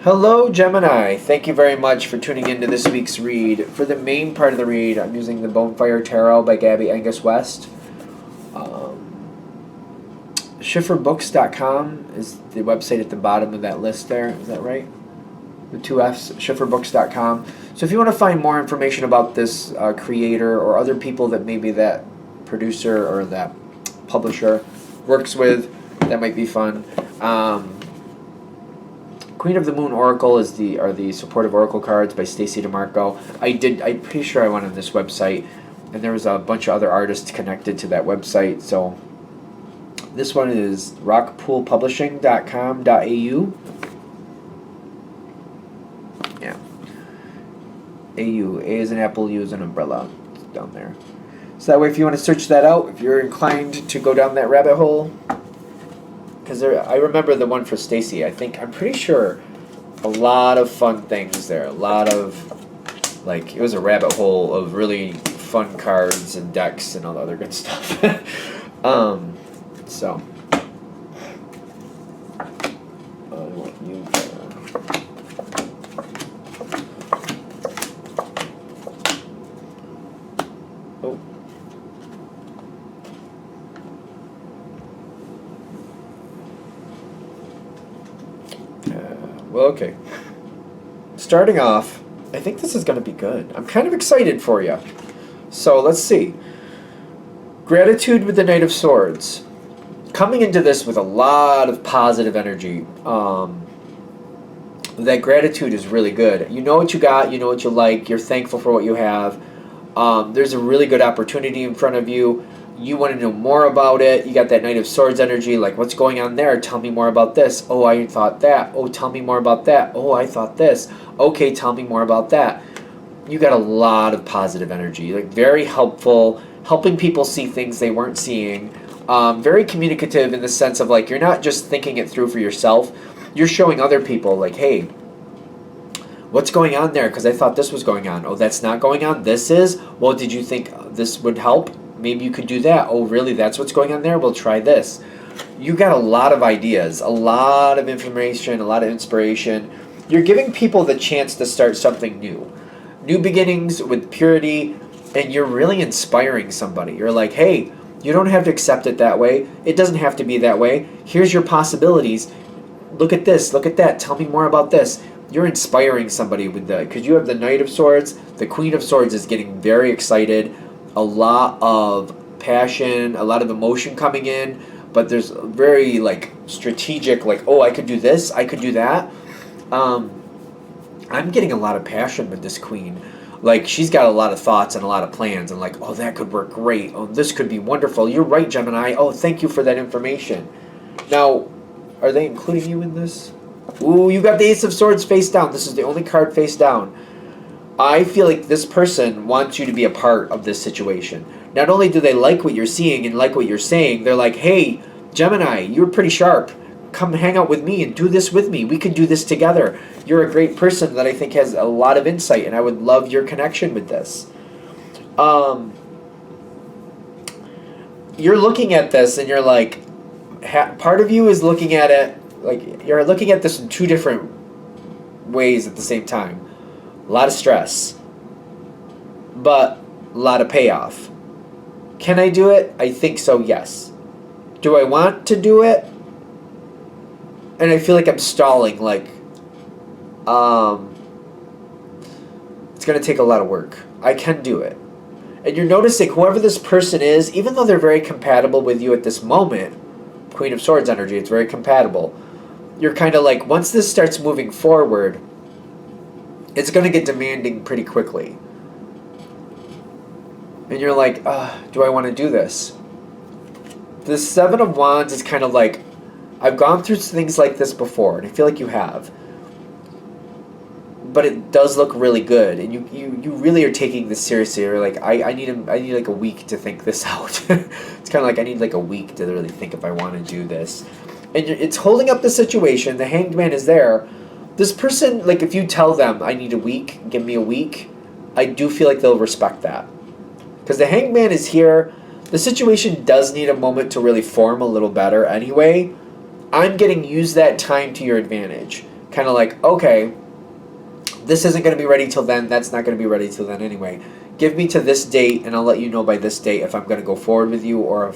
Hello, Gemini. Thank you very much for tuning into this week's read. For the main part of the read, I'm using the Bonefire Tarot by Gabby Angus West. Schifferbooks.com is the website at the bottom of that list there. Is that right? The two F's, schifferbooks.com. So if you want to find more information about this creator or other people that maybe that producer or that publisher works with, that might be fun. Queen of the Moon Oracle are the supportive oracle cards by Stacey DeMarco. I'm pretty sure I went on this website, and there was a bunch of other artists connected to that website. So this one is rockpoolpublishing.com.au. Yeah. AU. A is an apple, U is an umbrella. It's down there. So that way, if you want to search that out, if you're inclined to go down that rabbit hole, because I remember the one for Stacey. I'm pretty sure a lot of fun things there. A lot of, it was a rabbit hole of really fun cards and decks and all the other good stuff. So. I want you Oh. Well, okay. Starting off, I think this is going to be good. I'm kind of excited for you. So let's see. Gratitude with the Knight of Swords. Coming into this with a lot of positive energy. That gratitude is really good. You know what you got. You know what you like. You're thankful for what you have. There's a really good opportunity in front of you. You want to know more about it. You got that Knight of Swords energy, like what's going on there? Tell me more about this. Oh, I thought that. Oh, tell me more about that. Oh, I thought this. Okay, tell me more about that. You got a lot of positive energy, like very helpful, helping people see things they weren't seeing. Very communicative in the sense of you're not just thinking it through for yourself. You're showing other people hey, what's going on there? Because I thought this was going on. Oh, that's not going on. This is? Well, did you think this would help? Maybe you could do that. Oh, really? That's what's going on there? We'll try this. You got a lot of ideas, a lot of information, a lot of inspiration. You're giving people the chance to start something new. New beginnings with purity, and you're really inspiring somebody. You're like, hey, you don't have to accept it that way. It doesn't have to be that way. Here's your possibilities. Look at this. Look at that. Tell me more about this. You're inspiring somebody with because you have the Knight of Swords. The Queen of Swords is getting very excited. A lot of passion, a lot of emotion coming in, but there's very strategic, oh, I could do this, I could do that. I'm getting a lot of passion with this queen. She's got a lot of thoughts and a lot of plans, and oh, that could work great. Oh, this could be wonderful. You're right, Gemini. Oh, thank you for that information. Now, are they including you in this? Ooh, you got the Ace of Swords face down. This is the only card face down. I feel like this person wants you to be a part of this situation. Not only do they like what you're seeing and like what you're saying, they're like, hey, Gemini, you're pretty sharp. Come hang out with me and do this with me. We can do this together. You're a great person that I think has a lot of insight, and I would love your connection with this. You're looking at this, and you're like, part of you is looking at it, you're looking at this in two different ways at the same time. A lot of stress, but a lot of payoff. Can I do it? I think so, yes. Do I want to do it? And I feel like I'm stalling, it's going to take a lot of work. I can do it. And you're noticing whoever this person is, even though they're very compatible with you at this moment, Queen of Swords energy, it's very compatible. You're kind of once this starts moving forward, it's going to get demanding pretty quickly. And you're like, do I want to do this? The Seven of Wands is kind of I've gone through things like this before, and I feel like you have. But it does look really good, and you really are taking this seriously. You're I need a week to think this out. It's kind of I need a week to really think if I want to do this. And it's holding up the situation. The Hanged Man is there. This person, if you tell them, I need a week, give me a week, I do feel like they'll respect that. Because the Hanged Man is here. The situation does need a moment to really form a little better anyway. I'm getting use that time to your advantage. Kind of like, okay, this isn't going to be ready till then. That's not going to be ready till then anyway. Give me to this date, and I'll let you know by this date if I'm going to go forward with you or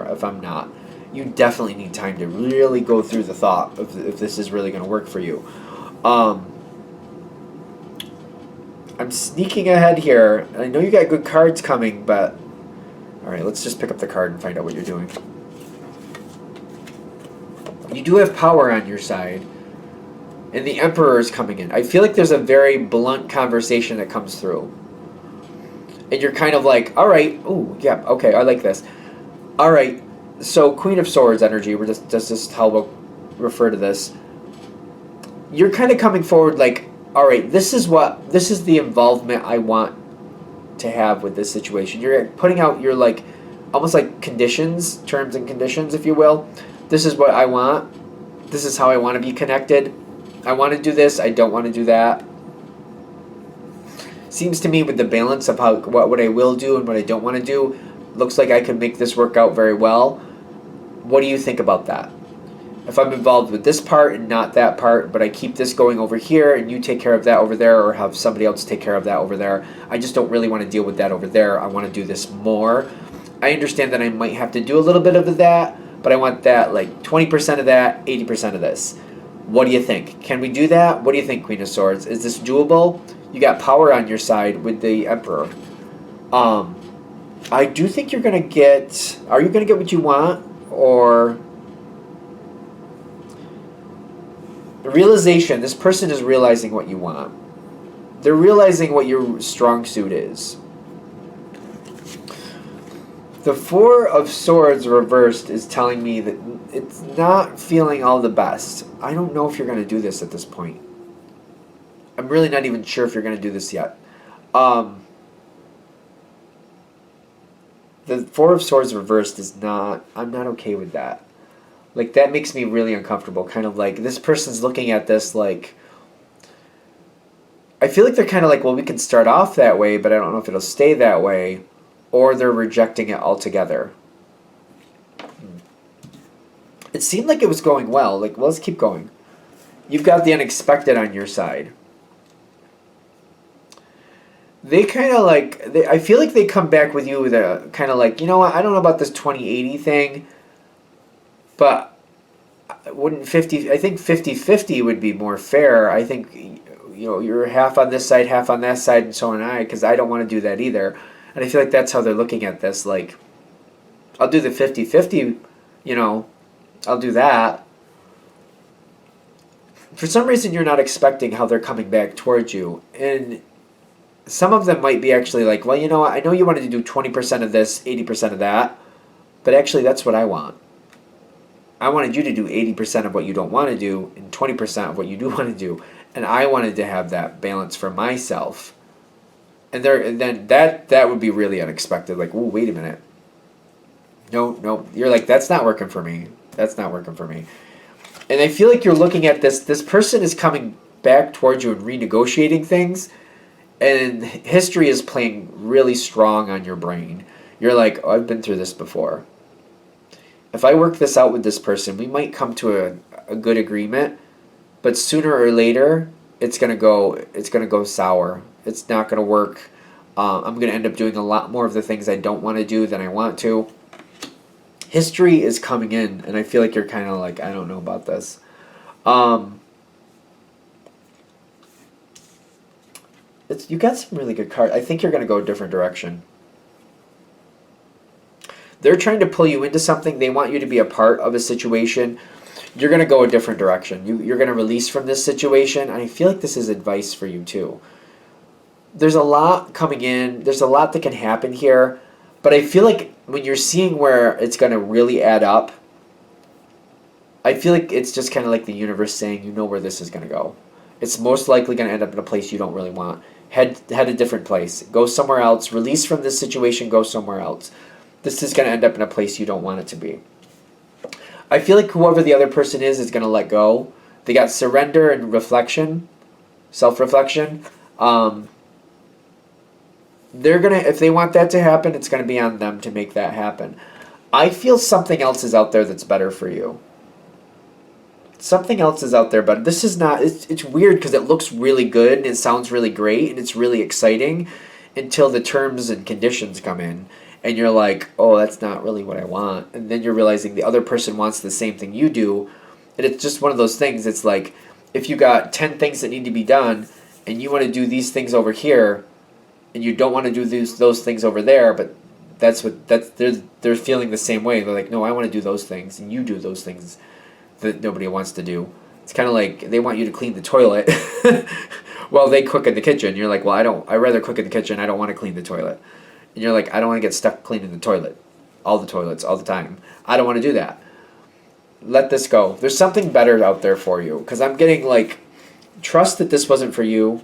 if I'm not. You definitely need time to really go through the thought of if this is really going to work for you. I'm sneaking ahead here. I know you got good cards coming, but... Alright, let's just pick up the card and find out what you're doing. You do have power on your side. And the Emperor is coming in. I feel like there's a very blunt conversation that comes through. And you're kind of like, alright, ooh, yeah, okay, I like this. Alright, so Queen of Swords energy, we're just how we'll refer to this. You're kind of coming forward like, alright, this is the involvement I want to have with this situation. You're putting out your like, almost like conditions, terms and conditions, if you will. This is what I want. This is how I want to be connected. I want to do this. I don't want to do that. Seems to me with the balance of how what I will do and what I don't want to do, looks like I could make this work out very well. What do you think about that? If I'm involved with this part and not that part, but I keep this going over here and you take care of that over there, or have somebody else take care of that over there, I just don't really want to deal with that over there. I want to do this more. I understand that I might have to do a little bit of that, but I want that like 20% of that, 80% of this. What do you think? Can we do that? What do you think, Queen of Swords? Is this doable? You got power on your side with the Emperor. I do think you're going to get... Are you going to get what you want? Or... The realization, this person is realizing what you want. They're realizing what your strong suit is. The Four of Swords reversed is telling me that it's not feeling all the best. I don't know if you're going to do this at this point. I'm really not even sure if you're going to do this yet. The Four of Swords reversed is not... I'm not okay with that. Like, that makes me really uncomfortable. Kind of like, this person's looking at this like... I feel like they're kind of like, well, we can start off that way, but I don't know if it'll stay that way. Or they're rejecting it altogether. It seemed like it was going well. Like, well, let's keep going. You've got the unexpected on your side. They kind of like... I feel like they come back with you with a kind of like, you know what, I don't know about this 2080 thing. But wouldn't 50... I think 50-50 would be more fair. I think, you know, you're half on this side, half on that side, and so am I, because I don't want to do that either. And I feel like that's how they're looking at this. Like, I'll do the 50-50, you know, I'll do that. For some reason, you're not expecting how they're coming back towards you. And some of them might be actually like, well, you know what, I know you wanted to do 20% of this, 80% of that, but actually that's what I want. I wanted you to do 80% of what you don't want to do and 20% of what you do want to do. And I wanted to have that balance for myself. And then that would be really unexpected. Like, ooh, wait a minute. No. You're like, that's not working for me. That's not working for me. And I feel like you're looking at this. This person is coming back towards you and renegotiating things. And history is playing really strong on your brain. You're like, oh, I've been through this before. If I work this out with this person, we might come to a good agreement. But sooner or later, it's gonna go sour. It's not going to work. I'm going to end up doing a lot more of the things I don't want to do than I want to. History is coming in, and I feel like you're kind of like, I don't know about this. You got some really good cards. I think you're going to go a different direction. They're trying to pull you into something. They want you to be a part of a situation. You're going to go a different direction. You're going to release from this situation. And I feel like this is advice for you, too. There's a lot coming in. There's a lot that can happen here. But I feel like when you're seeing where it's going to really add up, I feel like it's just kind of like the universe saying, you know where this is going to go. It's most likely going to end up in a place you don't really want. Head a different place. Go somewhere else. Release from this situation. Go somewhere else. This is going to end up in a place you don't want it to be. I feel like whoever the other person is going to let go. They got surrender and reflection. Self-reflection. They're gonna, if they want that to happen, it's gonna be on them to make that happen. I feel something else is out there that's better for you. something else is out there, but this is not. It's weird because it looks really good and it sounds really great and it's really exciting until the terms and conditions come in. And you're like, oh, that's not really what I want. And then you're realizing the other person wants the same thing you do. And it's just one of those things. It's like if you got 10 things that need to be done and you want to do these things over here and you don't want to do those things over there, but they're feeling the same way. They're like, no, I want to do those things and you do those things that nobody wants to do. It's kind of like they want you to clean the toilet while they cook in the kitchen. You're like, well, I'd rather cook in the kitchen. I don't want to clean the toilet. And you're like, I don't want to get stuck cleaning the toilet. All the toilets, all the time. I don't want to do that. Let this go. There's something better out there for you. Because I'm getting like, trust that this wasn't for you.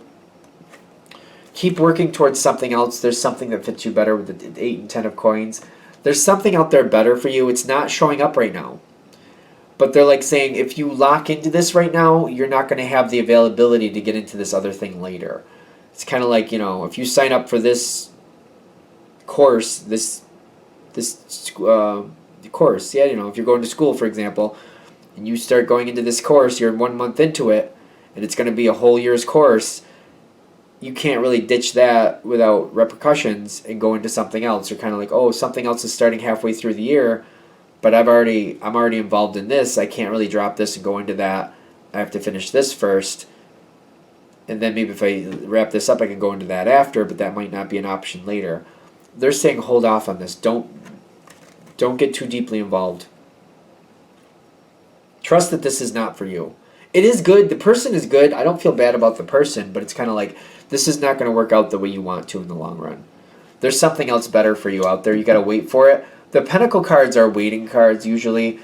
Keep working towards something else. There's something that fits you better with the 8 and 10 of coins. There's something out there better for you. It's not showing up right now. But they're like saying, if you lock into this right now, you're not going to have the availability to get into this other thing later. It's kind of like, if you sign up for this course, this course, yeah, if you're going to school, for example, and you start going into this course, you're 1 month into it, and it's going to be a whole year's course, you can't really ditch that without repercussions and go into something else. You're kind of like, oh, something else is starting halfway through the year, but I'm already involved in this. I can't really drop this and go into that. I have to finish this first. And then maybe if I wrap this up, I can go into that after, but that might not be an option later. They're saying hold off on this. Don't get too deeply involved. Trust that this is not for you. It is good. The person is good. I don't feel bad about the person, but it's kind of like this is not going to work out the way you want to in the long run. There's something else better for you out there. You got to wait for it. The Pentacle cards are waiting cards usually.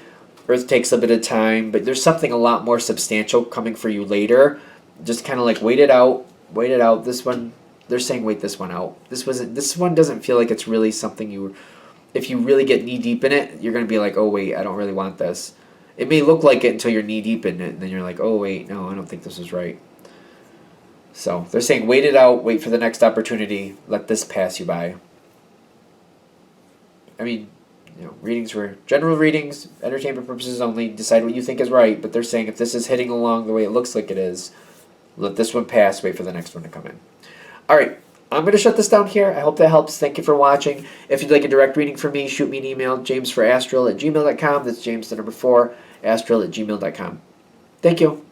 Earth takes a bit of time, but there's something a lot more substantial coming for you later. Just kind of like wait it out. Wait it out. This one, they're saying wait this one out. This one doesn't feel like it's really something if you really get knee deep in it, you're going to be like, oh wait, I don't really want this. It may look like it until you're knee deep in it, and then you're like, oh wait, no, I don't think this is right. So they're saying wait it out, wait for the next opportunity, let this pass you by. I mean, readings were general readings, entertainment purposes only, decide what you think is right, but they're saying if this is hitting along the way it looks like it is, let this one pass, wait for the next one to come in. Alright, I'm going to shut this down here. I hope that helps. Thank you for watching. If you'd like a direct reading from me, shoot me an email, jamesforastral@gmail.com. That's James, the number 4, astral@gmail.com. Thank you.